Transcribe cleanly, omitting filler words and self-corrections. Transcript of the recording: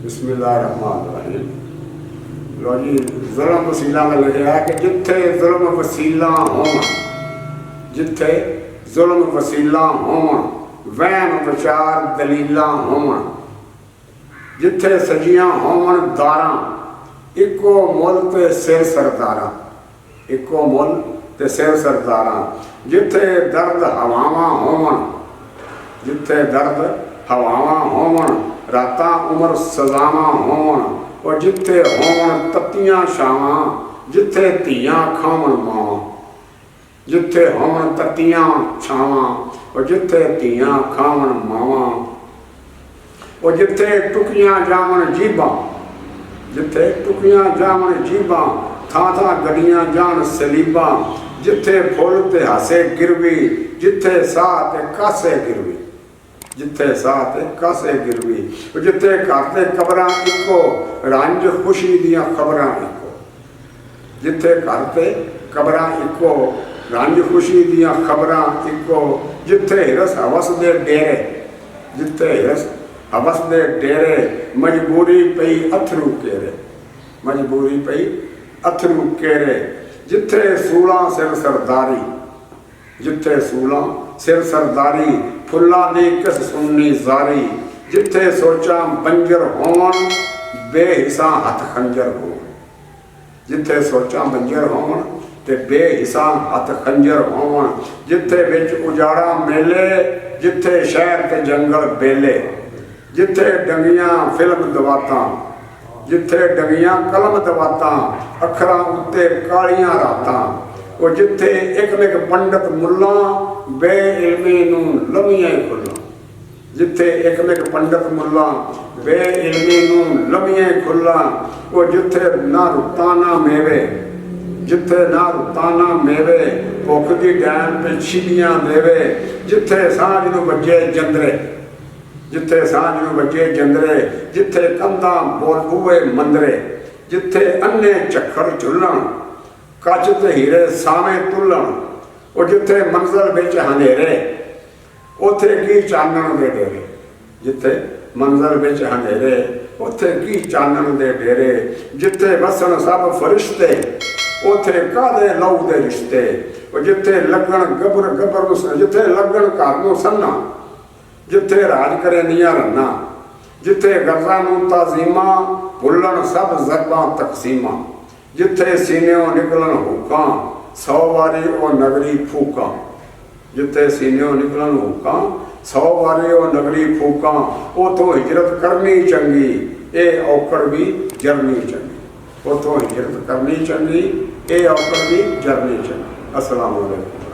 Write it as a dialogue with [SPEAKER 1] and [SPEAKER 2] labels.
[SPEAKER 1] बिस्मिल्लाहिर्रहमानिर्रहीम। लो जी, जुल्म वसीला में लिखा है कि जिथे जुल्म वसीला होवन, जिथे जुल्म वसीला होवन, वहम विचार दलीला होवन, जिथे सजियां होवन दारां, इको मुल ते सिर सरदारां, इको मुल ते सिर सरदारां, जिथे दर्द हवावां होवन, जिथे दर्द हवावां होवन, रातां उमर सजावां होवन, और जिथे होवन तत्तियां छावां, जिथे धीआं खावन मावां, जिथे होवन तत्तियां छावां, और जिथे धीआं खावन मावां, और जिथे टुकियां जावन जीबां, जिथे टुकियां जावन जीबां, थां थां गड्डियां जान सलीबां, जिथे फुल ते हासे गिरवी, जिथे साह ते कासे गिरवी, जिथे साह ते कासे गिरवी, जिथे घर ते कबरां इको, रंज खुशी दियां खबरां इको, जिथे घर ते कबरां इको, रंज खुशी दियां खबरां इको, जिथे हिरस हवस दे डेरे, जिथे हिरस हवस दे डेरे, मजबूरी पई अथरू केरे, मजबूरी पई अथरू केरे, जिथे सूलां सिर सरदारी, जिथे सूलां सिर सरदारी, फुल्लां दी किस सुन्नी जारी, जिथे सोचां बंजर होवन, बेहिसा हथ खंजर होवन, जिथे सोचां बंजर होवन ते बेहिसा हथ खंजर होवन, जिथे विच उजाड़ा मेले, जिथे शहर ते जंगल बेले, जिथे डंगियां फिल्म दवातां, जिथे डंगियां कलम दवातां, अखरां उत्ते कालियां रातां, और जिथे एकमिक पंडित मुल्लां, बेइल्मी नूं लमियां खुल्लां, जिथे एकमिक पंडित मुल्लां, बेइल्मी नूं लमियां खुल्लां, और जिथे ना रुत्तां ना मेवे, जिथे ना रुत्तां ना मेवे, भुख दी डैन ते छिलियां देवे, जिथे सांझ नूं वजे जंदरे, जिथे सांझ नूं वजे जंदरे, जिथे कंधां बोल बूहे मंदरे, जिथे अन्ने झक्खड़ झुल्लण, कच ते हीरे सावें तुल्लण, और जिथे मंजिल विच हनेरे, उथे की चानण दे डेरे, जिथे मंजिल विच हनेरे, उथे की चानण दे डेरे, जिथे वसन सब फरिश्ते, उथे कादे लहू दे रिश्ते, और जिथे लगन गबर गबर नूं, जिथे लगन घर नूं सन्ना, जिथे राज करे निया रन्ना, जिथे गरजां नूं ताज़ीमां, भुल्लण सब ज़रबां तकसीमां, जिथे सीनियों निकलन हुक्कां, 100 वारी ओ नगरी फूकां, जिथे सीनियों निकलन हुक्कां, 100 वारी ओ नगरी फूकां, उथों हिजरत करनी चंगी, ए औकड़ भी जरनी चंगी, उथों हिजरत करनी चंगी, ए औकड़ भी जरनी चंगी। अस्सलाम वालेकुम।